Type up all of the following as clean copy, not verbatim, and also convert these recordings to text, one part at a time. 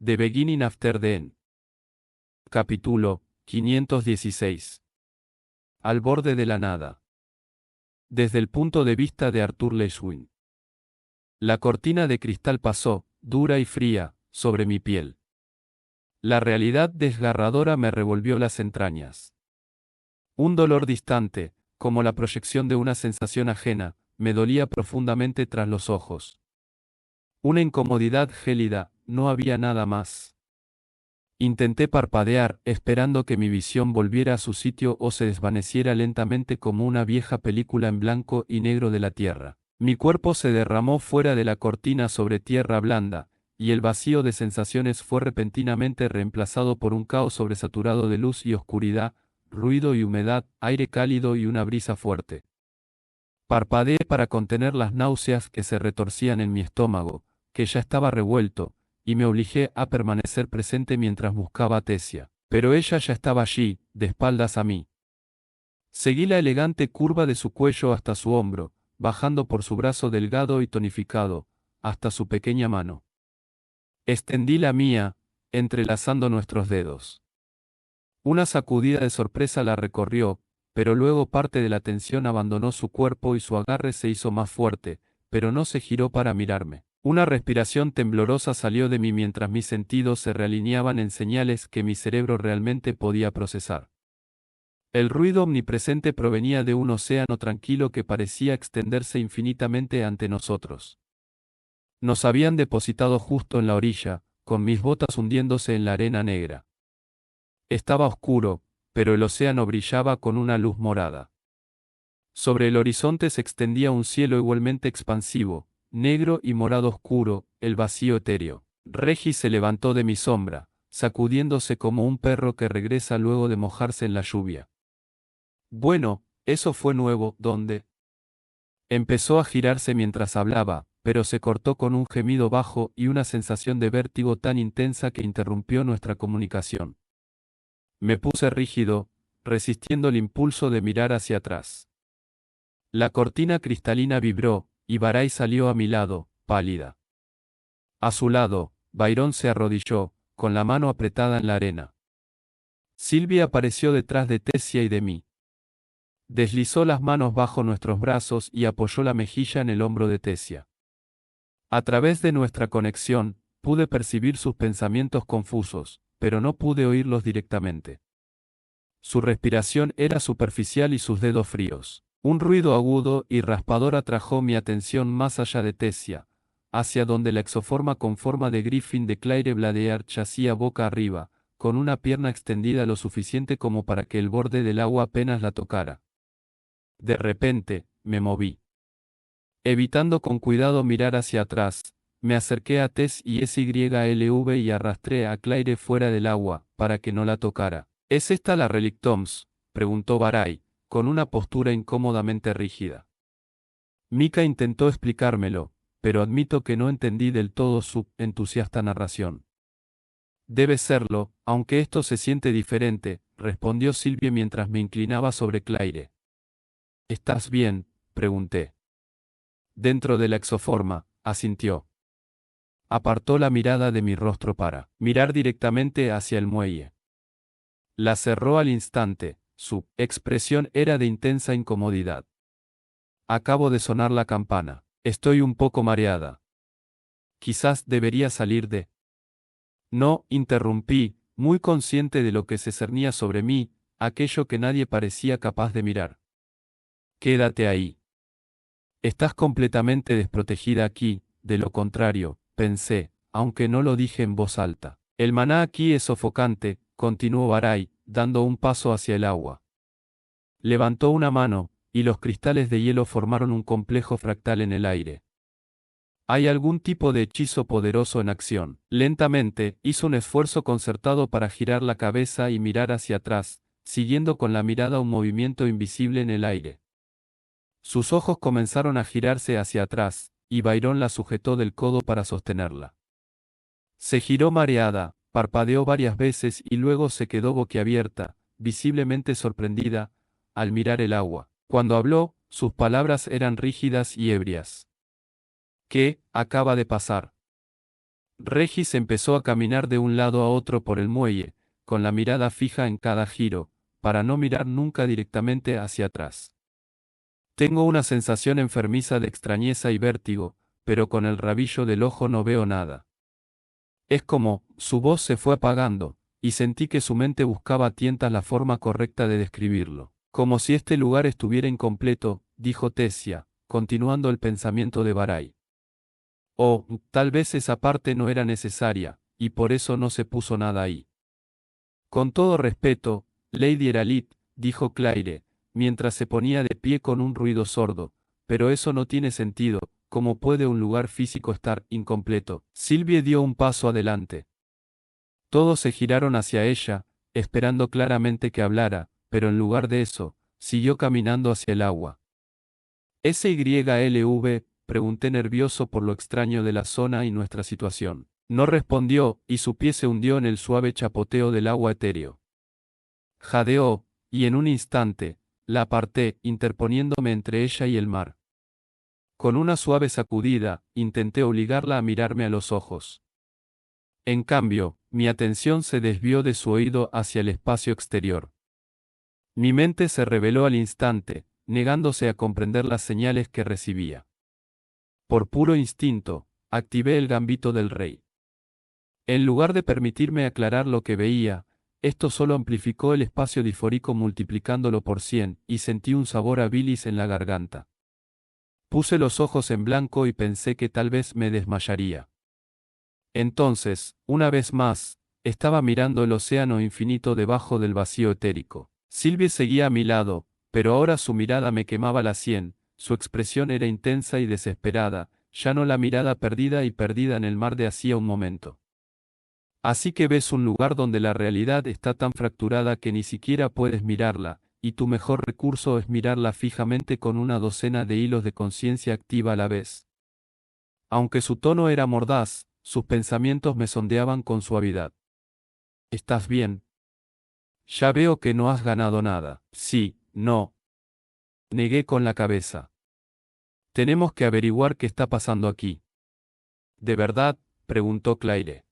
The Beginning After the End. Capítulo 516. Al borde de la nada. Desde el punto de vista de Arthur Le Guin. La cortina de cristal pasó, dura y fría, sobre mi piel. La realidad desgarradora me revolvió las entrañas. Un dolor distante, como la proyección de una sensación ajena, me dolía profundamente tras los ojos. Una incomodidad gélida, no había nada más. Intenté parpadear, esperando que mi visión volviera a su sitio o se desvaneciera lentamente como una vieja película en blanco y negro de la tierra. Mi cuerpo se derramó fuera de la cortina sobre tierra blanda, y el vacío de sensaciones fue repentinamente reemplazado por un caos sobresaturado de luz y oscuridad, ruido y humedad, aire cálido y una brisa fuerte. Parpadeé para contener las náuseas que se retorcían en mi estómago, que ya estaba revuelto, y me obligué a permanecer presente mientras buscaba a Tessia. Pero ella ya estaba allí, de espaldas a mí. Seguí la elegante curva de su cuello hasta su hombro, bajando por su brazo delgado y tonificado, hasta su pequeña mano. Extendí la mía, entrelazando nuestros dedos. Una sacudida de sorpresa la recorrió, pero luego parte de la tensión abandonó su cuerpo y su agarre se hizo más fuerte, pero no se giró para mirarme. Una respiración temblorosa salió de mí mientras mis sentidos se realineaban en señales que mi cerebro realmente podía procesar. El ruido omnipresente provenía de un océano tranquilo que parecía extenderse infinitamente ante nosotros. Nos habían depositado justo en la orilla, con mis botas hundiéndose en la arena negra. Estaba oscuro, pero el océano brillaba con una luz morada. Sobre el horizonte se extendía un cielo igualmente expansivo, negro y morado oscuro, el vacío etéreo. Regis se levantó de mi sombra, sacudiéndose como un perro que regresa luego de mojarse en la lluvia. Bueno, eso fue nuevo, ¿dónde? Empezó a girarse mientras hablaba, pero se cortó con un gemido bajo y una sensación de vértigo tan intensa que interrumpió nuestra comunicación. Me puse rígido, resistiendo el impulso de mirar hacia atrás. La cortina cristalina vibró, y Barai salió a mi lado, pálida. A su lado, Byron se arrodilló, con la mano apretada en la arena. Sylvie apareció detrás de Tessia y de mí. Deslizó las manos bajo nuestros brazos y apoyó la mejilla en el hombro de Tessia. A través de nuestra conexión, pude percibir sus pensamientos confusos, pero no pude oírlos directamente. Su respiración era superficial y sus dedos fríos. Un ruido agudo y raspador atrajo mi atención más allá de Tessia, hacia donde la exoforma con forma de Griffin de Claire Bladear yacía boca arriba, con una pierna extendida lo suficiente como para que el borde del agua apenas la tocara. De repente, me moví. Evitando con cuidado mirar hacia atrás, me acerqué a Tess y SYLV y arrastré a Claire fuera del agua, para que no la tocara. ¿Es esta la Relic Toms?, preguntó Barai, con una postura incómodamente rígida. Mika intentó explicármelo, pero admito que no entendí del todo su entusiasta narración. Debe serlo, aunque esto se siente diferente, respondió Sylvie mientras me inclinaba sobre Claire. ¿Estás bien?, pregunté. Dentro de la exoforma, asintió. Apartó la mirada de mi rostro para mirar directamente hacia el muelle. La cerró al instante, su expresión era de intensa incomodidad. Acabo de sonar la campana. Estoy un poco mareada. Quizás debería salir de... No, interrumpí, muy consciente de lo que se cernía sobre mí, aquello que nadie parecía capaz de mirar. Quédate ahí. Estás completamente desprotegida aquí, de lo contrario, pensé, aunque no lo dije en voz alta. El maná aquí es sofocante, continuó Barai, dando un paso hacia el agua. Levantó una mano, y los cristales de hielo formaron un complejo fractal en el aire. Hay algún tipo de hechizo poderoso en acción. Lentamente, hizo un esfuerzo concertado para girar la cabeza y mirar hacia atrás, siguiendo con la mirada un movimiento invisible en el aire. Sus ojos comenzaron a girarse hacia atrás, y Byron la sujetó del codo para sostenerla. Se giró mareada, parpadeó varias veces y luego se quedó boquiabierta, visiblemente sorprendida, al mirar el agua. Cuando habló, sus palabras eran rígidas y ebrias. ¿Qué acaba de pasar? Regis empezó a caminar de un lado a otro por el muelle, con la mirada fija en cada giro, para no mirar nunca directamente hacia atrás. Tengo una sensación enfermiza de extrañeza y vértigo, pero con el rabillo del ojo no veo nada. Es como, su voz se fue apagando, y sentí que su mente buscaba a tientas la forma correcta de describirlo. Como si este lugar estuviera incompleto, dijo Tessia, continuando el pensamiento de Barai. O, tal vez esa parte no era necesaria, y por eso no se puso nada ahí. Con todo respeto, Lady Eralit, dijo Claire, mientras se ponía de pie con un ruido sordo, pero eso no tiene sentido, ¿cómo puede un lugar físico estar incompleto? Sylvie dio un paso adelante. Todos se giraron hacia ella, esperando claramente que hablara, pero en lugar de eso, siguió caminando hacia el agua. ¿SYLV? Pregunté nervioso por lo extraño de la zona y nuestra situación. No respondió, y su pie se hundió en el suave chapoteo del agua etéreo. Jadeó, y en un instante, la aparté, interponiéndome entre ella y el mar. Con una suave sacudida, intenté obligarla a mirarme a los ojos. En cambio, mi atención se desvió de su oído hacia el espacio exterior. Mi mente se rebeló al instante, negándose a comprender las señales que recibía. Por puro instinto, activé el gambito del rey. En lugar de permitirme aclarar lo que veía, esto solo amplificó el espacio disfórico multiplicándolo por 100, y sentí un sabor a bilis en la garganta. Puse los ojos en blanco y pensé que tal vez me desmayaría. Entonces, una vez más, estaba mirando el océano infinito debajo del vacío etérico. Sylvie seguía a mi lado, pero ahora su mirada me quemaba la sien, su expresión era intensa y desesperada, ya no la mirada perdida en el mar de hacía un momento. Así que ves un lugar donde la realidad está tan fracturada que ni siquiera puedes mirarla, y tu mejor recurso es mirarla fijamente con una docena de hilos de conciencia activa a la vez. Aunque su tono era mordaz, sus pensamientos me sondeaban con suavidad. ¿Estás bien? Ya veo que no has ganado nada. Sí, no. Negué con la cabeza. Tenemos que averiguar qué está pasando aquí. ¿De verdad? Preguntó Claire.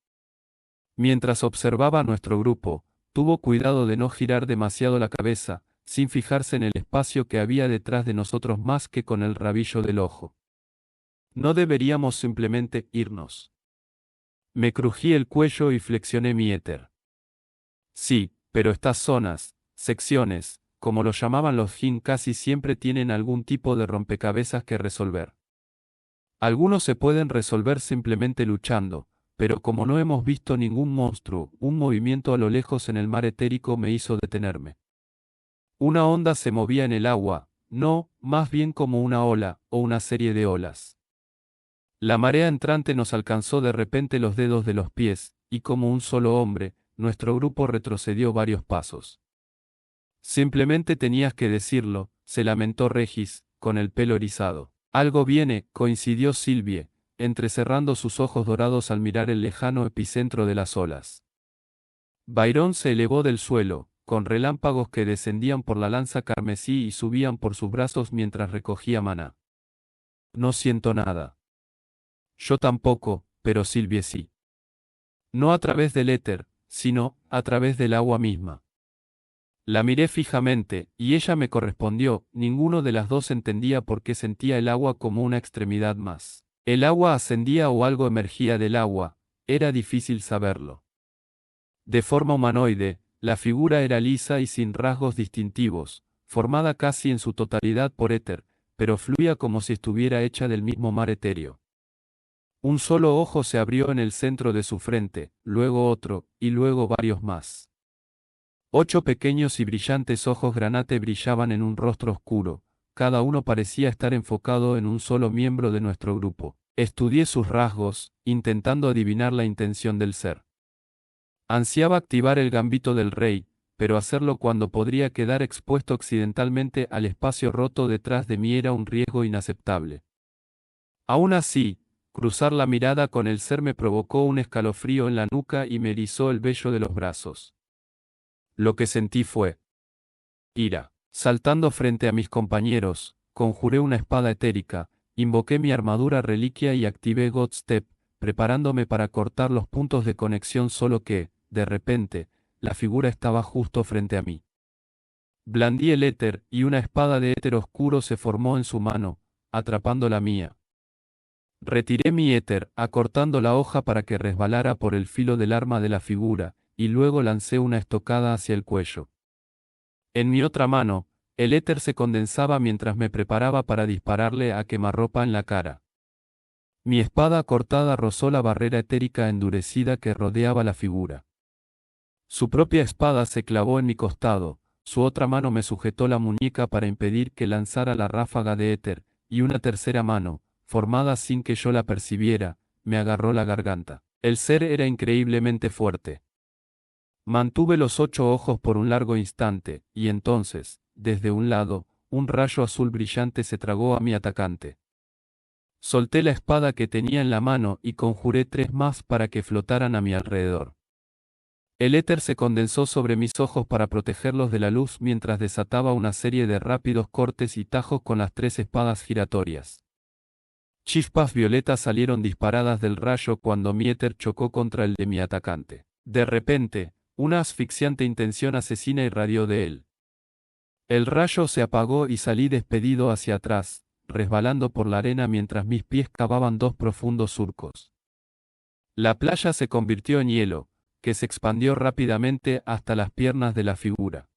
Mientras observaba a nuestro grupo, tuvo cuidado de no girar demasiado la cabeza, sin fijarse en el espacio que había detrás de nosotros más que con el rabillo del ojo. No deberíamos simplemente irnos. Me crují el cuello y flexioné mi éter. Sí, pero estas zonas, secciones, como lo llamaban los Jin, casi siempre tienen algún tipo de rompecabezas que resolver. Algunos se pueden resolver simplemente luchando, pero como no hemos visto ningún monstruo, un movimiento a lo lejos en el mar etérico me hizo detenerme. Una onda se movía en el agua, no, más bien como una ola, o una serie de olas. La marea entrante nos alcanzó de repente los dedos de los pies, y como un solo hombre, nuestro grupo retrocedió varios pasos. Simplemente tenías que decirlo, se lamentó Regis, con el pelo erizado. Algo viene, coincidió Sylvie, entrecerrando sus ojos dorados al mirar el lejano epicentro de las olas. Byron se elevó del suelo, con relámpagos que descendían por la lanza carmesí y subían por sus brazos mientras recogía maná. No siento nada. Yo tampoco, pero Sylvie sí. No a través del éter, sino a través del agua misma. La miré fijamente, y ella me correspondió, ninguno de las dos entendía por qué sentía el agua como una extremidad más. El agua ascendía o algo emergía del agua, era difícil saberlo. De forma humanoide, la figura era lisa y sin rasgos distintivos, formada casi en su totalidad por éter, pero fluía como si estuviera hecha del mismo mar etéreo. Un solo ojo se abrió en el centro de su frente, luego otro, y luego varios más. 8 pequeños y brillantes ojos granate brillaban en un rostro oscuro, cada uno parecía estar enfocado en un solo miembro de nuestro grupo. Estudié sus rasgos, intentando adivinar la intención del ser. Ansiaba activar el gambito del rey, pero hacerlo cuando podría quedar expuesto accidentalmente al espacio roto detrás de mí era un riesgo inaceptable. Aún así, cruzar la mirada con el ser me provocó un escalofrío en la nuca y me erizó el vello de los brazos. Lo que sentí fue ira. Saltando frente a mis compañeros, conjuré una espada etérica, invoqué mi armadura reliquia y activé Godstep, preparándome para cortar los puntos de conexión, solo que, de repente, la figura estaba justo frente a mí. Blandí el éter, y una espada de éter oscuro se formó en su mano, atrapando la mía. Retiré mi éter, acortando la hoja para que resbalara por el filo del arma de la figura, y luego lancé una estocada hacia el cuello. En mi otra mano, el éter se condensaba mientras me preparaba para dispararle a quemarropa en la cara. Mi espada cortada rozó la barrera etérica endurecida que rodeaba la figura. Su propia espada se clavó en mi costado, su otra mano me sujetó la muñeca para impedir que lanzara la ráfaga de éter, y una tercera mano, formada sin que yo la percibiera, me agarró la garganta. El ser era increíblemente fuerte. Mantuve los 8 ojos por un largo instante, y entonces, desde un lado, un rayo azul brillante se tragó a mi atacante. Solté la espada que tenía en la mano y conjuré 3 más para que flotaran a mi alrededor. El éter se condensó sobre mis ojos para protegerlos de la luz mientras desataba una serie de rápidos cortes y tajos con las 3 espadas giratorias. Chispas violetas salieron disparadas del rayo cuando mi éter chocó contra el de mi atacante. De repente, una asfixiante intención asesina irradió de él. El rayo se apagó y salí despedido hacia atrás, resbalando por la arena mientras mis pies cavaban 2 profundos surcos. La playa se convirtió en hielo, que se expandió rápidamente hasta las piernas de la figura.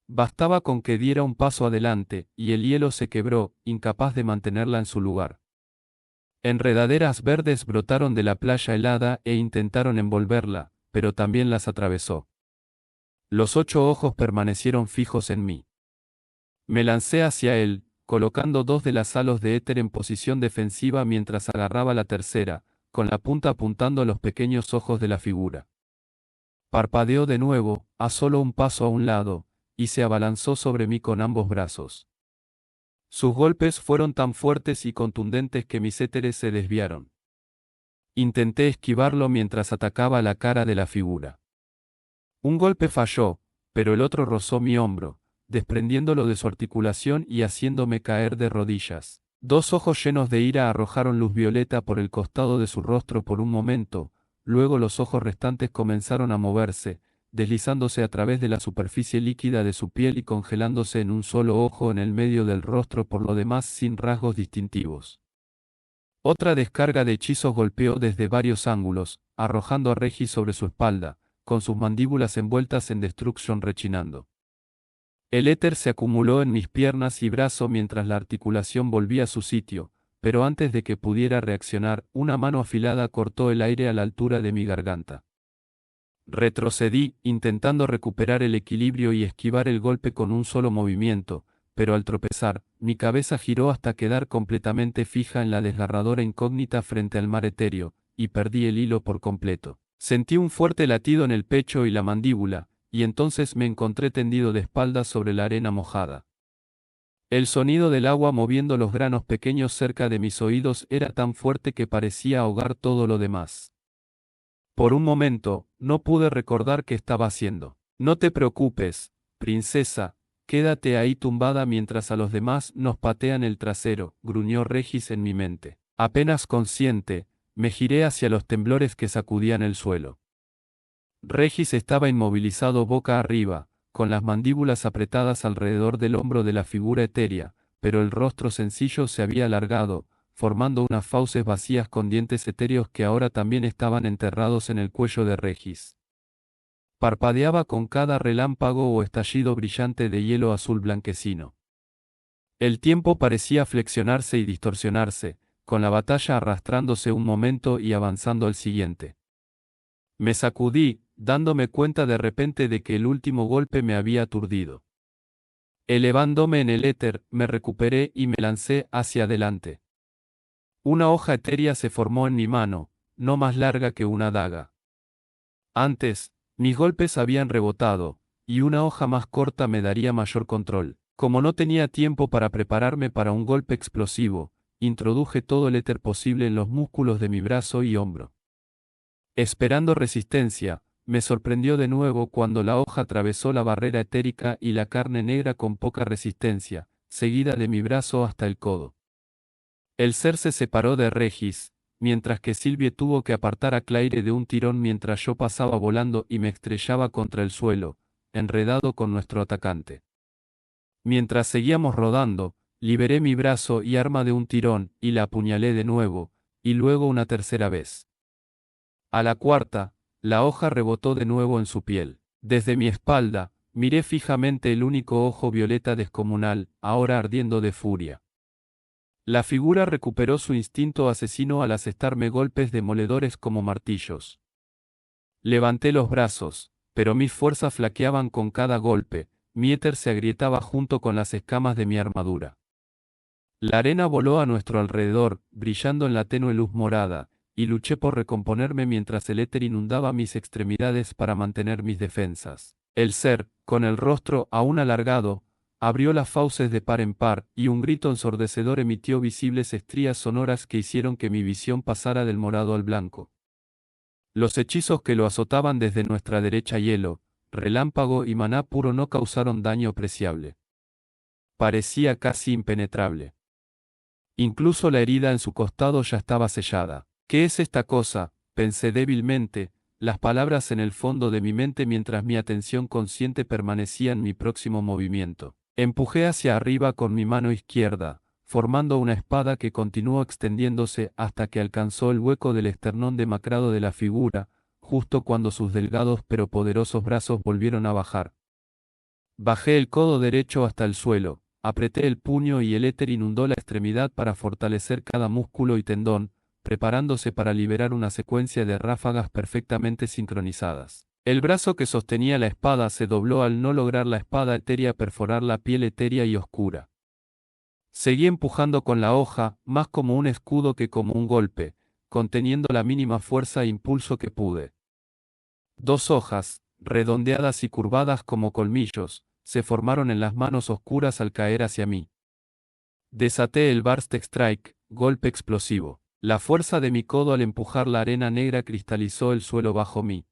Bastaba con que diera un paso adelante, y el hielo se quebró, incapaz de mantenerla en su lugar. Enredaderas verdes brotaron de la playa helada e intentaron envolverla, pero también las atravesó. Los 8 ojos permanecieron fijos en mí. Me lancé hacia él, colocando 2 de las halos de éter en posición defensiva mientras agarraba la tercera, con la punta apuntando a los pequeños ojos de la figura. Parpadeó de nuevo, a solo un paso a un lado, y se abalanzó sobre mí con ambos brazos. Sus golpes fueron tan fuertes y contundentes que mis éteres se desviaron. Intenté esquivarlo mientras atacaba la cara de la figura. Un golpe falló, pero el otro rozó mi hombro, desprendiéndolo de su articulación y haciéndome caer de rodillas. 2 ojos llenos de ira arrojaron luz violeta por el costado de su rostro por un momento, luego los ojos restantes comenzaron a moverse, deslizándose a través de la superficie líquida de su piel y congelándose en un solo ojo en el medio del rostro, por lo demás sin rasgos distintivos. Otra descarga de hechizos golpeó desde varios ángulos, arrojando a Regis sobre su espalda, con sus mandíbulas envueltas en destrucción rechinando. El éter se acumuló en mis piernas y brazo mientras la articulación volvía a su sitio, pero antes de que pudiera reaccionar, una mano afilada cortó el aire a la altura de mi garganta. Retrocedí, intentando recuperar el equilibrio y esquivar el golpe con un solo movimiento, pero al tropezar, mi cabeza giró hasta quedar completamente fija en la desgarradora incógnita frente al mar etéreo, y perdí el hilo por completo. Sentí un fuerte latido en el pecho y la mandíbula, y entonces me encontré tendido de espaldas sobre la arena mojada. El sonido del agua moviendo los granos pequeños cerca de mis oídos era tan fuerte que parecía ahogar todo lo demás. Por un momento, no pude recordar qué estaba haciendo. No te preocupes, princesa, quédate ahí tumbada mientras a los demás nos patean el trasero, gruñó Regis en mi mente. Apenas consciente, me giré hacia los temblores que sacudían el suelo. Regis estaba inmovilizado boca arriba, con las mandíbulas apretadas alrededor del hombro de la figura etérea, pero el rostro sencillo se había alargado, formando unas fauces vacías con dientes etéreos que ahora también estaban enterrados en el cuello de Regis. Parpadeaba con cada relámpago o estallido brillante de hielo azul blanquecino. El tiempo parecía flexionarse y distorsionarse, con la batalla arrastrándose un momento y avanzando al siguiente. Me sacudí, dándome cuenta de repente de que el último golpe me había aturdido. Elevándome en el éter, me recuperé y me lancé hacia adelante. Una hoja etérea se formó en mi mano, no más larga que una daga. Antes, mis golpes habían rebotado, y una hoja más corta me daría mayor control. Como no tenía tiempo para prepararme para un golpe explosivo, introduje todo el éter posible en los músculos de mi brazo y hombro. Esperando resistencia, me sorprendió de nuevo cuando la hoja atravesó la barrera etérica y la carne negra con poca resistencia, seguida de mi brazo hasta el codo. El ser se separó de Regis, mientras que Sylvie tuvo que apartar a Claire de un tirón mientras yo pasaba volando y me estrellaba contra el suelo, enredado con nuestro atacante. Mientras seguíamos rodando, liberé mi brazo y arma de un tirón, y la apuñalé de nuevo, y luego una tercera vez. A la cuarta, la hoja rebotó de nuevo en su piel. Desde mi espalda, miré fijamente el único ojo violeta descomunal, ahora ardiendo de furia. La figura recuperó su instinto asesino al asestarme golpes demoledores como martillos. Levanté los brazos, pero mis fuerzas flaqueaban con cada golpe, mi éter se agrietaba junto con las escamas de mi armadura. La arena voló a nuestro alrededor, brillando en la tenue luz morada, y luché por recomponerme mientras el éter inundaba mis extremidades para mantener mis defensas. El ser, con el rostro aún alargado, abrió las fauces de par en par, y un grito ensordecedor emitió visibles estrías sonoras que hicieron que mi visión pasara del morado al blanco. Los hechizos que lo azotaban desde nuestra derecha, hielo, relámpago y maná puro, no causaron daño apreciable. Parecía casi impenetrable. Incluso la herida en su costado ya estaba sellada. ¿Qué es esta cosa?, pensé débilmente, las palabras en el fondo de mi mente mientras mi atención consciente permanecía en mi próximo movimiento. Empujé hacia arriba con mi mano izquierda, formando una espada que continuó extendiéndose hasta que alcanzó el hueco del esternón demacrado de la figura, justo cuando sus delgados pero poderosos brazos volvieron a bajar. Bajé el codo derecho hasta el suelo, apreté el puño y el éter inundó la extremidad para fortalecer cada músculo y tendón, preparándose para liberar una secuencia de ráfagas perfectamente sincronizadas. El brazo que sostenía la espada se dobló al no lograr la espada etérea perforar la piel etérea y oscura. Seguí empujando con la hoja, más como un escudo que como un golpe, conteniendo la mínima fuerza e impulso que pude. Dos hojas, redondeadas y curvadas como colmillos, se formaron en las manos oscuras al caer hacia mí. Desaté el Burst Strike, golpe explosivo. La fuerza de mi codo al empujar la arena negra cristalizó el suelo bajo mí.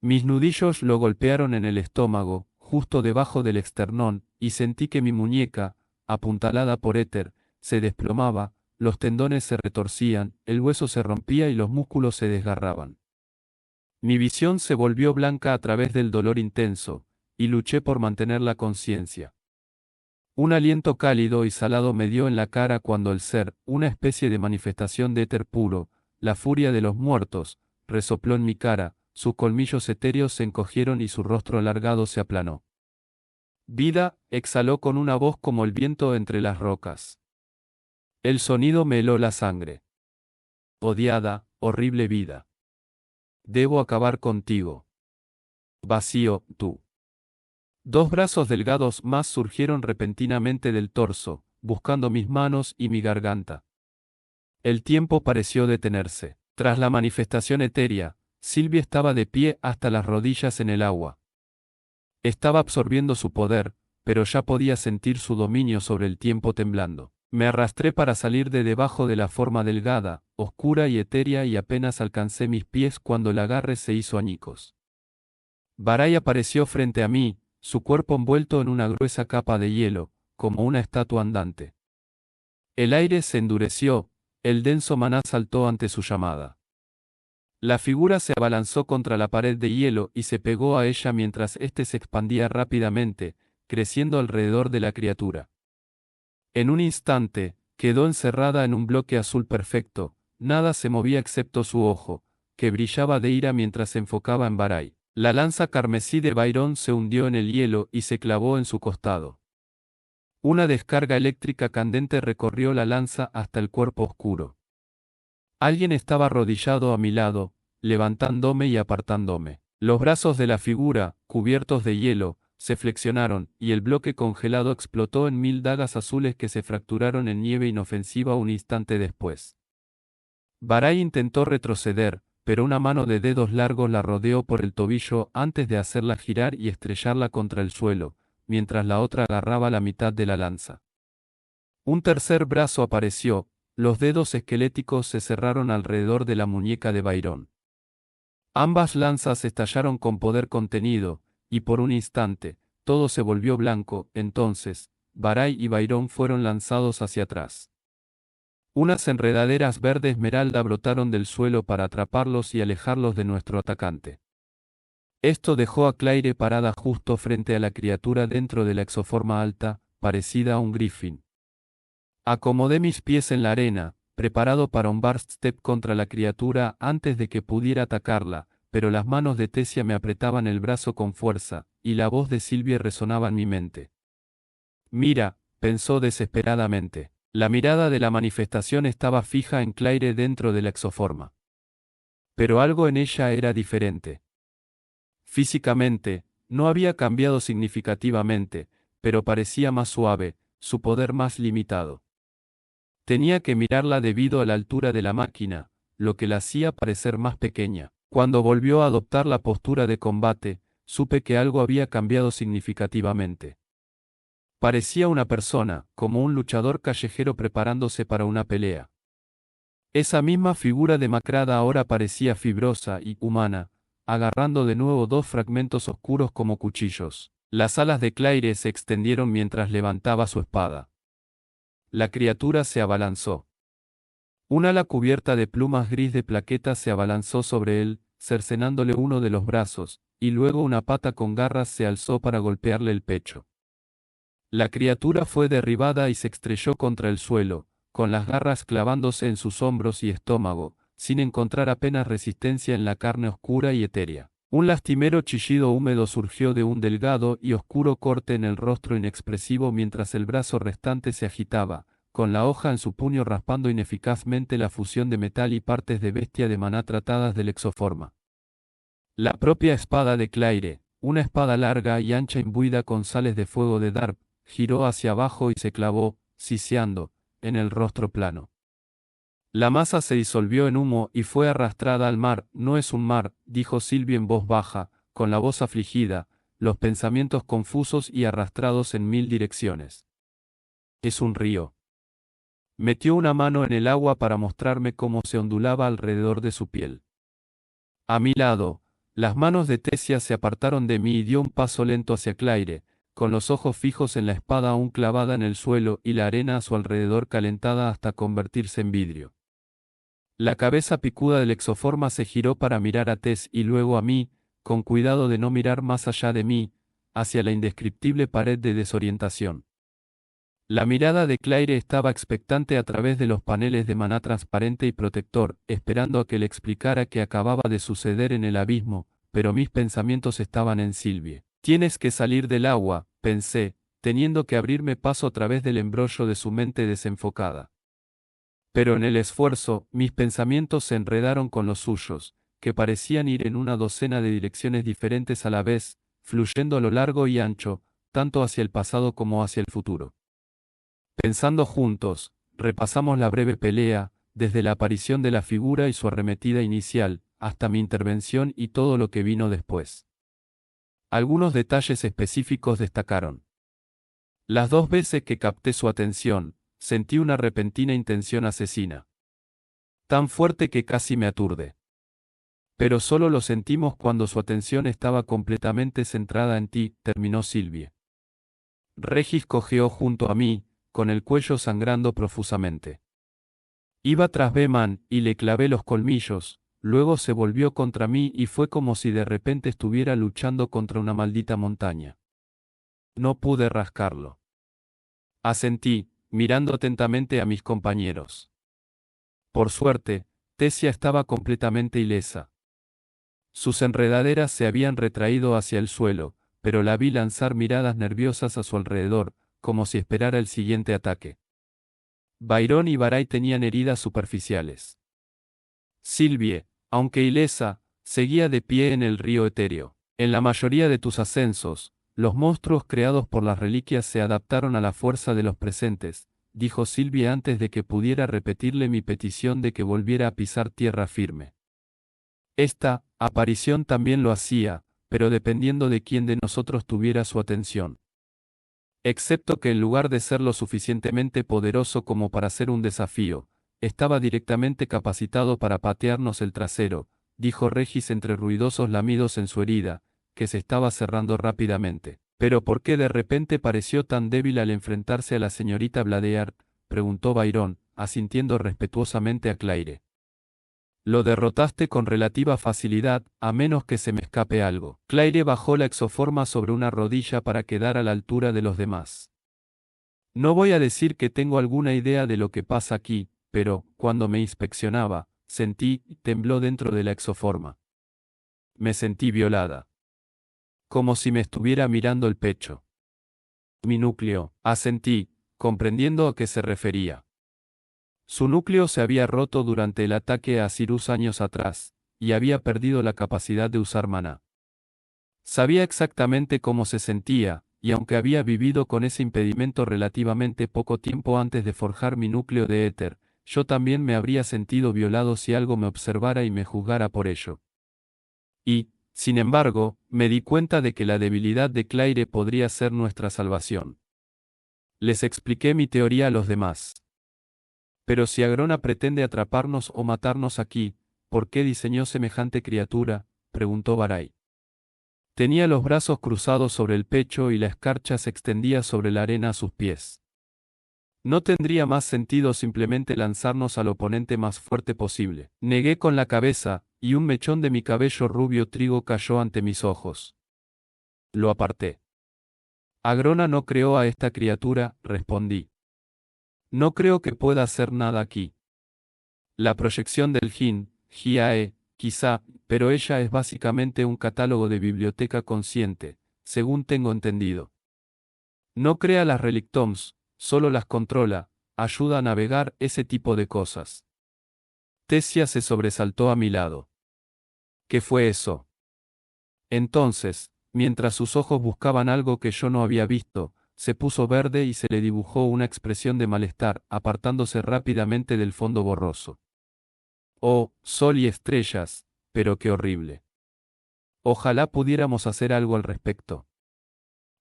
Mis nudillos lo golpearon en el estómago, justo debajo del esternón, y sentí que mi muñeca, apuntalada por éter, se desplomaba, los tendones se retorcían, el hueso se rompía y los músculos se desgarraban. Mi visión se volvió blanca a través del dolor intenso, y luché por mantener la conciencia. Un aliento cálido y salado me dio en la cara cuando el ser, una especie de manifestación de éter puro, la furia de los muertos, resopló en mi cara, sus colmillos etéreos se encogieron y su rostro alargado se aplanó. Vida, exhaló con una voz como el viento entre las rocas. El sonido me heló la sangre. Odiada, horrible vida. Debo acabar contigo. Vacío, tú. Dos brazos delgados más surgieron repentinamente del torso, buscando mis manos y mi garganta. El tiempo pareció detenerse. Tras la manifestación etérea, Sylvie estaba de pie hasta las rodillas en el agua. Estaba absorbiendo su poder, pero ya podía sentir su dominio sobre el tiempo temblando. Me arrastré para salir de debajo de la forma delgada, oscura y etérea y apenas alcancé mis pies cuando el agarre se hizo añicos. Barai apareció frente a mí, su cuerpo envuelto en una gruesa capa de hielo, como una estatua andante. El aire se endureció, el denso maná saltó ante su llamada. La figura se abalanzó contra la pared de hielo y se pegó a ella mientras éste se expandía rápidamente, creciendo alrededor de la criatura. En un instante, quedó encerrada en un bloque azul perfecto, nada se movía excepto su ojo, que brillaba de ira mientras se enfocaba en Barai. La lanza carmesí de Byron se hundió en el hielo y se clavó en su costado. Una descarga eléctrica candente recorrió la lanza hasta el cuerpo oscuro. Alguien estaba arrodillado a mi lado, levantándome y apartándome. Los brazos de la figura, cubiertos de hielo, se flexionaron, y el bloque congelado explotó en 1000 dagas azules que se fracturaron en nieve inofensiva un instante después. Barai intentó retroceder, pero una mano de dedos largos la rodeó por el tobillo antes de hacerla girar y estrellarla contra el suelo, mientras la otra agarraba la mitad de la lanza. Un tercer brazo apareció, los dedos esqueléticos se cerraron alrededor de la muñeca de Byron. Ambas lanzas estallaron con poder contenido, y por un instante, todo se volvió blanco. Entonces, Barai y Byron fueron lanzados hacia atrás. Unas enredaderas verde esmeralda brotaron del suelo para atraparlos y alejarlos de nuestro atacante. Esto dejó a Claire parada justo frente a la criatura dentro de la exoforma alta, parecida a un griffin. Acomodé mis pies en la arena, preparado para un burst step contra la criatura antes de que pudiera atacarla, pero las manos de Tessia me apretaban el brazo con fuerza, y la voz de Sylvie resonaba en mi mente. Mira, pensó desesperadamente. La mirada de la manifestación estaba fija en Claire dentro de la exoforma. Pero algo en ella era diferente. Físicamente, no había cambiado significativamente, pero parecía más suave, su poder más limitado. Tenía que mirarla debido a la altura de la máquina, lo que la hacía parecer más pequeña. Cuando volvió a adoptar la postura de combate, supe que algo había cambiado significativamente. Parecía una persona, como un luchador callejero preparándose para una pelea. Esa misma figura demacrada ahora parecía fibrosa y humana, agarrando de nuevo dos fragmentos oscuros como cuchillos. Las alas de Claire se extendieron mientras levantaba su espada. La criatura se abalanzó. Un ala cubierta de plumas gris de plaquetas se abalanzó sobre él, cercenándole uno de los brazos, y luego una pata con garras se alzó para golpearle el pecho. La criatura fue derribada y se estrelló contra el suelo, con las garras clavándose en sus hombros y estómago, sin encontrar apenas resistencia en la carne oscura y etérea. Un lastimero chillido húmedo surgió de un delgado y oscuro corte en el rostro inexpresivo mientras el brazo restante se agitaba, con la hoja en su puño raspando ineficazmente la fusión de metal y partes de bestia de maná tratadas del exoforma. La propia espada de Claire, una espada larga y ancha imbuida con sales de fuego de Darp, giró hacia abajo y se clavó, siseando, en el rostro plano. La masa se disolvió en humo y fue arrastrada al mar. No es un mar, dijo Sylvie en voz baja, con la voz afligida, los pensamientos confusos y arrastrados en mil direcciones. Es un río. Metió una mano en el agua para mostrarme cómo se ondulaba alrededor de su piel. A mi lado, las manos de Tessia se apartaron de mí y dio un paso lento hacia Claire, con los ojos fijos en la espada aún clavada en el suelo y la arena a su alrededor calentada hasta convertirse en vidrio. La cabeza picuda del exoforma se giró para mirar a Tess y luego a mí, con cuidado de no mirar más allá de mí, hacia la indescriptible pared de desorientación. La mirada de Claire estaba expectante a través de los paneles de maná transparente y protector, esperando a que le explicara qué acababa de suceder en el abismo, pero mis pensamientos estaban en Sylvie. Tienes que salir del agua, pensé, teniendo que abrirme paso a través del embrollo de su mente desenfocada. Pero en el esfuerzo, mis pensamientos se enredaron con los suyos, que parecían ir en una docena de direcciones diferentes a la vez, fluyendo a lo largo y ancho, tanto hacia el pasado como hacia el futuro. Pensando juntos, repasamos la breve pelea, desde la aparición de la figura y su arremetida inicial, hasta mi intervención y todo lo que vino después. Algunos detalles específicos destacaron. Las dos veces que capté su atención, sentí una repentina intención asesina. Tan fuerte que casi me aturde. Pero solo lo sentimos cuando su atención estaba completamente centrada en ti, terminó Sylvie. Regis cojeó junto a mí, con el cuello sangrando profusamente. Iba tras Beman y le clavé los colmillos, luego se volvió contra mí y fue como si de repente estuviera luchando contra una maldita montaña. No pude rascarlo. Asentí, mirando atentamente a mis compañeros. Por suerte, Tessia estaba completamente ilesa. Sus enredaderas se habían retraído hacia el suelo, pero la vi lanzar miradas nerviosas a su alrededor, como si esperara el siguiente ataque. Byron y Barai tenían heridas superficiales. Sylvie, aunque ilesa, seguía de pie en el río etéreo. En la mayoría de tus ascensos, los monstruos creados por las reliquias se adaptaron a la fuerza de los presentes, dijo Sylvie antes de que pudiera repetirle mi petición de que volviera a pisar tierra firme. Esta aparición también lo hacía, pero dependiendo de quién de nosotros tuviera su atención. Excepto que en lugar de ser lo suficientemente poderoso como para ser un desafío, estaba directamente capacitado para patearnos el trasero, dijo Regis entre ruidosos lamidos en su herida, que se estaba cerrando rápidamente. ¿Pero por qué de repente pareció tan débil al enfrentarse a la señorita Bladear?, preguntó Byron, asintiendo respetuosamente a Claire. Lo derrotaste con relativa facilidad, a menos que se me escape algo. Claire bajó la exoforma sobre una rodilla para quedar a la altura de los demás. No voy a decir que tengo alguna idea de lo que pasa aquí, pero, cuando me inspeccionaba, sentí, tembló dentro de la exoforma. Me sentí violada. Como si me estuviera mirando el pecho. Mi núcleo, asentí, comprendiendo a qué se refería. Su núcleo se había roto durante el ataque a Cyrus años atrás, y había perdido la capacidad de usar maná. Sabía exactamente cómo se sentía, y aunque había vivido con ese impedimento relativamente poco tiempo antes de forjar mi núcleo de éter, yo también me habría sentido violado si algo me observara y me juzgara por ello. Y, sin embargo, me di cuenta de que la debilidad de Claire podría ser nuestra salvación. Les expliqué mi teoría a los demás. Pero si Agrona pretende atraparnos o matarnos aquí, ¿por qué diseñó semejante criatura?, preguntó Barai. Tenía los brazos cruzados sobre el pecho y la escarcha se extendía sobre la arena a sus pies. ¿No tendría más sentido simplemente lanzarnos al oponente más fuerte posible? Negué con la cabeza, y un mechón de mi cabello rubio trigo cayó ante mis ojos. Lo aparté. Agrona no creó a esta criatura, respondí. No creo que pueda hacer nada aquí. La proyección del Jin, Jiae, quizá, pero ella es básicamente un catálogo de biblioteca consciente, según tengo entendido. No crea las relictoms, solo las controla, ayuda a navegar ese tipo de cosas. Tessia se sobresaltó a mi lado. ¿Qué fue eso? Entonces, mientras sus ojos buscaban algo que yo no había visto, se puso verde y se le dibujó una expresión de malestar, apartándose rápidamente del fondo borroso. Oh, sol y estrellas, pero qué horrible. Ojalá pudiéramos hacer algo al respecto.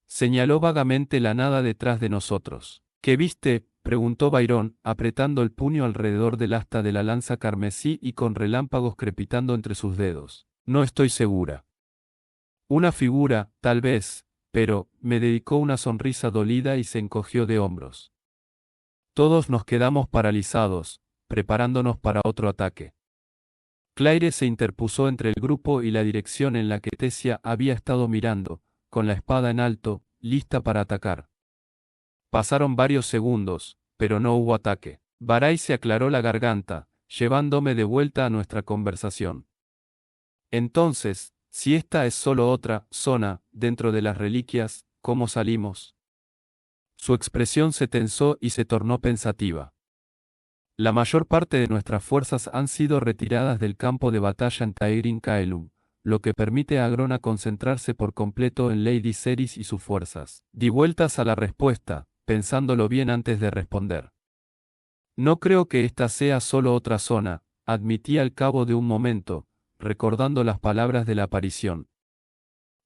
Señaló vagamente la nada detrás de nosotros. ¿Qué viste?, preguntó Byron, apretando el puño alrededor del asta de la lanza carmesí y con relámpagos crepitando entre sus dedos. No estoy segura. Una figura, tal vez, pero, me dedicó una sonrisa dolida y se encogió de hombros. Todos nos quedamos paralizados, preparándonos para otro ataque. Claire se interpuso entre el grupo y la dirección en la que Tessia había estado mirando, con la espada en alto, lista para atacar. Pasaron varios segundos, pero no hubo ataque. Barai se aclaró la garganta, llevándome de vuelta a nuestra conversación. Entonces, si esta es solo otra zona, dentro de las reliquias, ¿cómo salimos? Su expresión se tensó y se tornó pensativa. La mayor parte de nuestras fuerzas han sido retiradas del campo de batalla en Taerin Kaelum, lo que permite a Agrona concentrarse por completo en Lady Ceres y sus fuerzas. Di vueltas a la respuesta, pensándolo bien antes de responder. No creo que esta sea solo otra zona, admití al cabo de un momento, recordando las palabras de la aparición.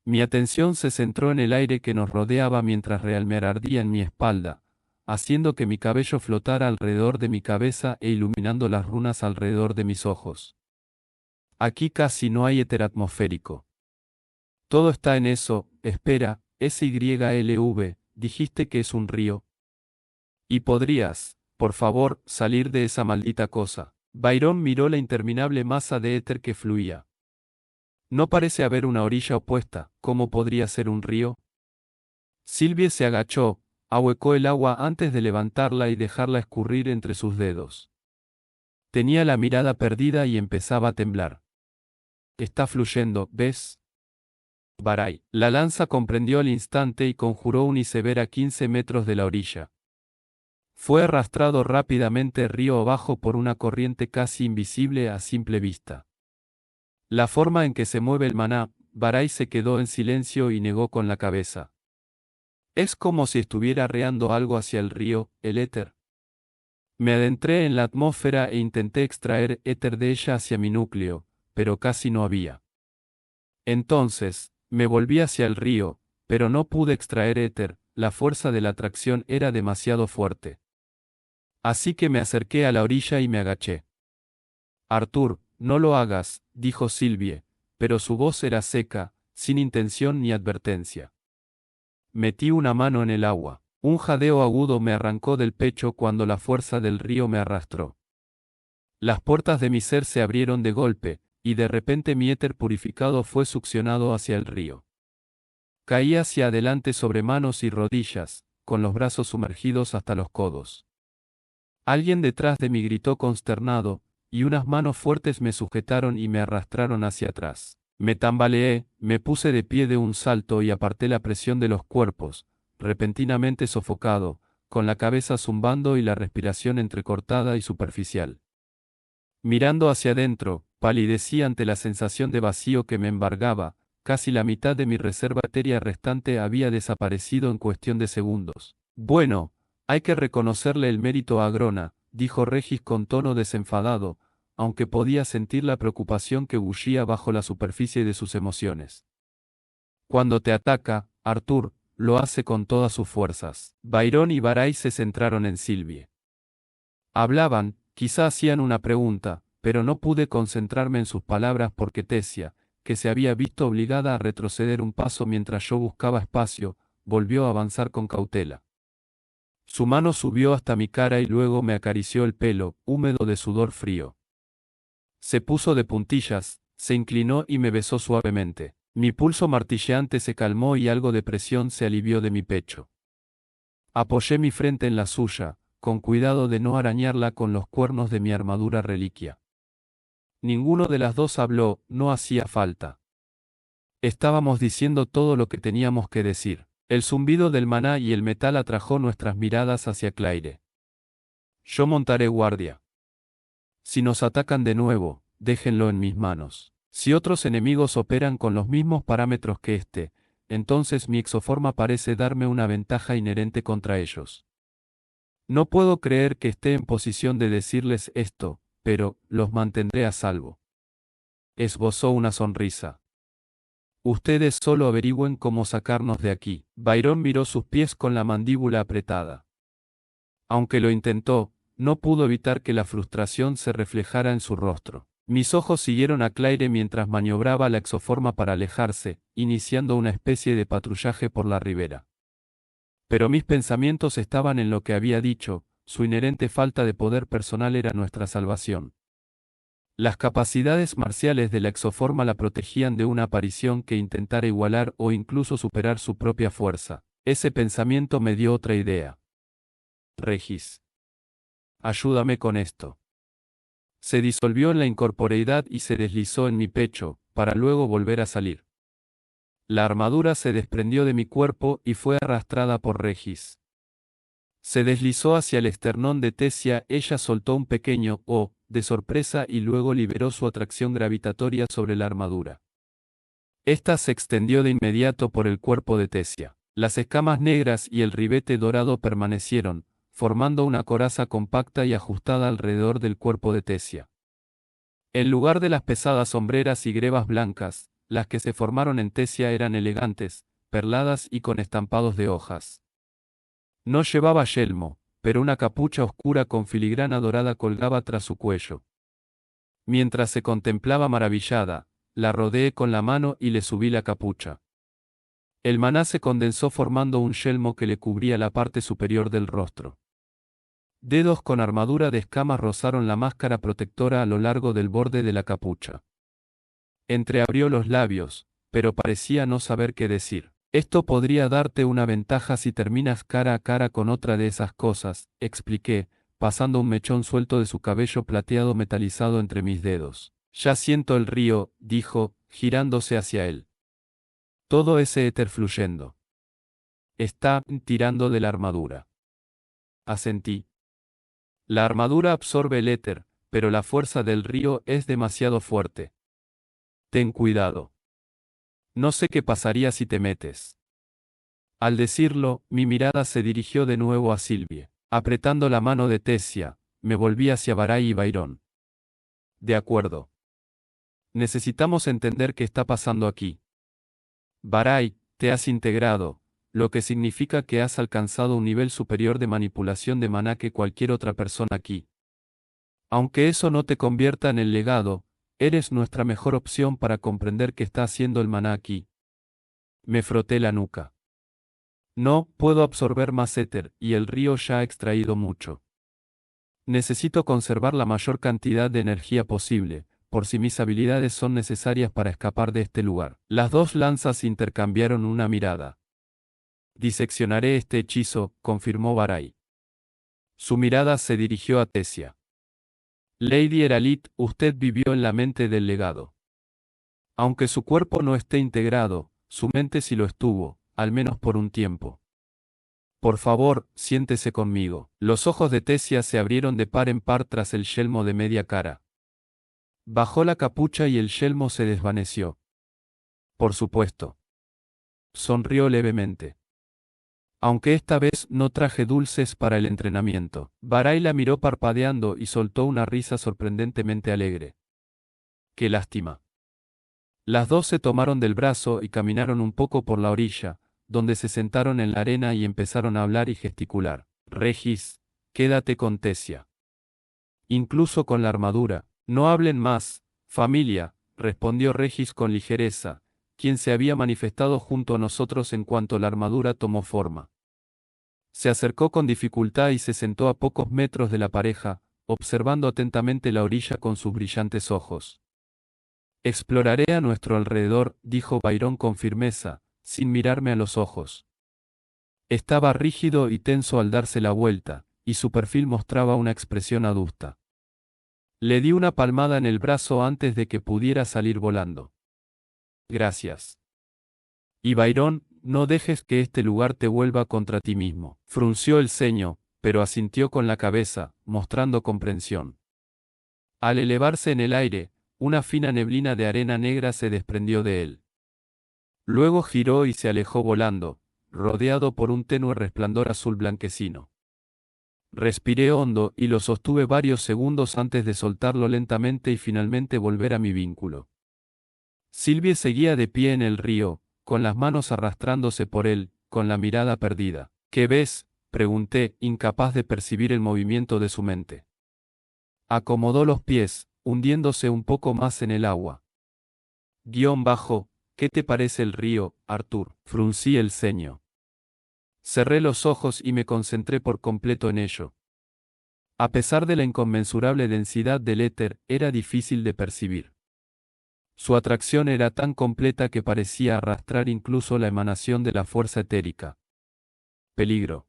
Mi atención se centró en el aire que nos rodeaba mientras Realmer ardía en mi espalda, haciendo que mi cabello flotara alrededor de mi cabeza e iluminando las runas alrededor de mis ojos. Aquí casi no hay éter atmosférico. Todo está en eso. Espera, SYLV, dijiste que es un río. ¿Y podrías, por favor, salir de esa maldita cosa? Byron miró la interminable masa de éter que fluía. No parece haber una orilla opuesta. ¿Cómo podría ser un río? Sylvie se agachó, ahuecó el agua antes de levantarla y dejarla escurrir entre sus dedos. Tenía la mirada perdida y empezaba a temblar. Está fluyendo, ¿ves? Barai. La lanza comprendió al instante y conjuró un iceberg a 15 metros de la orilla. Fue arrastrado rápidamente río abajo por una corriente casi invisible a simple vista. La forma en que se mueve el maná, Barai se quedó en silencio y negó con la cabeza. Es como si estuviera arreando algo hacia el río, el éter. Me adentré en la atmósfera e intenté extraer éter de ella hacia mi núcleo, pero casi no había. Entonces, me volví hacia el río, pero no pude extraer éter, la fuerza de la atracción era demasiado fuerte. Así que me acerqué a la orilla y me agaché. Arthur, no lo hagas, dijo Sylvie, pero su voz era seca, sin intención ni advertencia. Metí una mano en el agua. Un jadeo agudo me arrancó del pecho cuando la fuerza del río me arrastró. Las puertas de mi ser se abrieron de golpe, y de repente mi éter purificado fue succionado hacia el río. Caí hacia adelante sobre manos y rodillas, con los brazos sumergidos hasta los codos. Alguien detrás de mí gritó consternado, y unas manos fuertes me sujetaron y me arrastraron hacia atrás. Me tambaleé, me puse de pie de un salto y aparté la presión de los cuerpos, repentinamente sofocado, con la cabeza zumbando y la respiración entrecortada y superficial. Mirando hacia adentro, palidecí ante la sensación de vacío que me embargaba, casi la mitad de mi reserva etérea restante había desaparecido en cuestión de segundos. Bueno, hay que reconocerle el mérito a Agrona, dijo Regis con tono desenfadado, aunque podía sentir la preocupación que bullía bajo la superficie de sus emociones. Cuando te ataca, Arthur, lo hace con todas sus fuerzas. Byron y Barai se centraron en Sylvie. Hablaban, quizá hacían una pregunta, pero no pude concentrarme en sus palabras porque Tessia, que se había visto obligada a retroceder un paso mientras yo buscaba espacio, volvió a avanzar con cautela. Su mano subió hasta mi cara y luego me acarició el pelo, húmedo de sudor frío. Se puso de puntillas, se inclinó y me besó suavemente. Mi pulso martilleante se calmó y algo de presión se alivió de mi pecho. Apoyé mi frente en la suya, con cuidado de no arañarla con los cuernos de mi armadura reliquia. Ninguno de las dos habló, no hacía falta. Estábamos diciendo todo lo que teníamos que decir. El zumbido del maná y el metal atrajo nuestras miradas hacia Claire. Yo montaré guardia. Si nos atacan de nuevo, déjenlo en mis manos. Si otros enemigos operan con los mismos parámetros que este, entonces mi exoforma parece darme una ventaja inherente contra ellos. No puedo creer que esté en posición de decirles esto, pero los mantendré a salvo. Esbozó una sonrisa. Ustedes solo averigüen cómo sacarnos de aquí. Byron miró sus pies con la mandíbula apretada. Aunque lo intentó, no pudo evitar que la frustración se reflejara en su rostro. Mis ojos siguieron a Claire mientras maniobraba la exoforma para alejarse, iniciando una especie de patrullaje por la ribera. Pero mis pensamientos estaban en lo que había dicho, su inherente falta de poder personal era nuestra salvación. Las capacidades marciales de la exoforma la protegían de una aparición que intentara igualar o incluso superar su propia fuerza. Ese pensamiento me dio otra idea. Regis. Ayúdame con esto. Se disolvió en la incorporeidad y se deslizó en mi pecho, para luego volver a salir. La armadura se desprendió de mi cuerpo y fue arrastrada por Regis. Se deslizó hacia el esternón de Tessia, ella soltó un pequeño "oh" de sorpresa y luego liberó su atracción gravitatoria sobre la armadura. Esta se extendió de inmediato por el cuerpo de Tessia. Las escamas negras y el ribete dorado permanecieron, formando una coraza compacta y ajustada alrededor del cuerpo de Tessia. En lugar de las pesadas sombreras y grebas blancas, las que se formaron en Tessia eran elegantes, perladas y con estampados de hojas. No llevaba yelmo, pero una capucha oscura con filigrana dorada colgaba tras su cuello. Mientras se contemplaba maravillada, la rodeé con la mano y le subí la capucha. El maná se condensó formando un yelmo que le cubría la parte superior del rostro. Dedos con armadura de escamas rozaron la máscara protectora a lo largo del borde de la capucha. Entreabrió los labios, pero parecía no saber qué decir. Esto podría darte una ventaja si terminas cara a cara con otra de esas cosas, expliqué, pasando un mechón suelto de su cabello plateado metalizado entre mis dedos. Ya siento el río, dijo, girándose hacia él. Todo ese éter fluyendo. Está tirando de la armadura. Asentí. La armadura absorbe el éter, pero la fuerza del río es demasiado fuerte. Ten cuidado. No sé qué pasaría si te metes. Al decirlo, mi mirada se dirigió de nuevo a Sylvie. Apretando la mano de Tessia, me volví hacia Barai y Byron. De acuerdo. Necesitamos entender qué está pasando aquí. Barai, te has integrado, lo que significa que has alcanzado un nivel superior de manipulación de maná que cualquier otra persona aquí. Aunque eso no te convierta en el legado, eres nuestra mejor opción para comprender qué está haciendo el maná aquí. Me froté la nuca. No puedo absorber más éter, y el río ya ha extraído mucho. Necesito conservar la mayor cantidad de energía posible, por si mis habilidades son necesarias para escapar de este lugar. Las dos lanzas intercambiaron una mirada. Diseccionaré este hechizo, confirmó Barai. Su mirada se dirigió a Tesia. Lady Eralit, usted vivió en la mente del legado. Aunque su cuerpo no esté integrado, su mente sí lo estuvo, al menos por un tiempo. Por favor, siéntese conmigo. Los ojos de Tesia se abrieron de par en par tras el yelmo de media cara. Bajó la capucha y el yelmo se desvaneció. Por supuesto. Sonrió levemente. Aunque esta vez no traje dulces para el entrenamiento. Barai la miró parpadeando y soltó una risa sorprendentemente alegre. ¡Qué lástima! Las dos se tomaron del brazo y caminaron un poco por la orilla, donde se sentaron en la arena y empezaron a hablar y gesticular. Regis, quédate con Tesia. Incluso con la armadura. No hablen más, familia, respondió Regis con ligereza, quien se había manifestado junto a nosotros en cuanto la armadura tomó forma. Se acercó con dificultad y se sentó a pocos metros de la pareja, observando atentamente la orilla con sus brillantes ojos. Exploraré a nuestro alrededor, dijo Byron con firmeza, sin mirarme a los ojos. Estaba rígido y tenso al darse la vuelta, y su perfil mostraba una expresión adusta. Le di una palmada en el brazo antes de que pudiera salir volando. Gracias. Y Byron, no dejes que este lugar te vuelva contra ti mismo. Frunció el ceño, pero asintió con la cabeza, mostrando comprensión. Al elevarse en el aire, una fina neblina de arena negra se desprendió de él. Luego giró y se alejó volando, rodeado por un tenue resplandor azul blanquecino. Respiré hondo y lo sostuve varios segundos antes de soltarlo lentamente y finalmente volver a mi vínculo. Sylvie seguía de pie en el río, con las manos arrastrándose por él, con la mirada perdida. ¿Qué ves?, pregunté, incapaz de percibir el movimiento de su mente. Acomodó los pies, hundiéndose un poco más en el agua. ¿Qué te parece el río, Arthur? Fruncí el ceño. Cerré los ojos y me concentré por completo en ello. A pesar de la inconmensurable densidad del éter, era difícil de percibir. Su atracción era tan completa que parecía arrastrar incluso la emanación de la fuerza etérica. Peligro.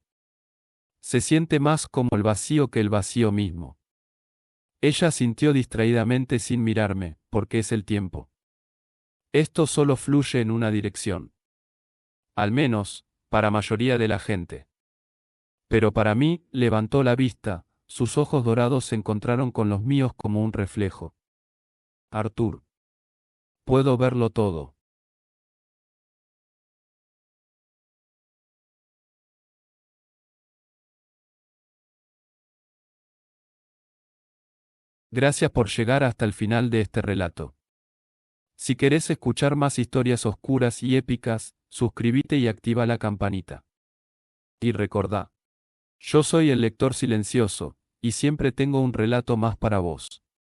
Se siente más como el vacío que el vacío mismo. Ella sintió distraídamente sin mirarme, porque es el tiempo. Esto solo fluye en una dirección. Al menos, para mayoría de la gente. Pero para mí, levantó la vista, sus ojos dorados se encontraron con los míos como un reflejo. Arthur. Puedo verlo todo. Gracias por llegar hasta el final de este relato. Si querés escuchar más historias oscuras y épicas, suscríbete y activa la campanita. Y recordá, yo soy el lector silencioso, y siempre tengo un relato más para vos.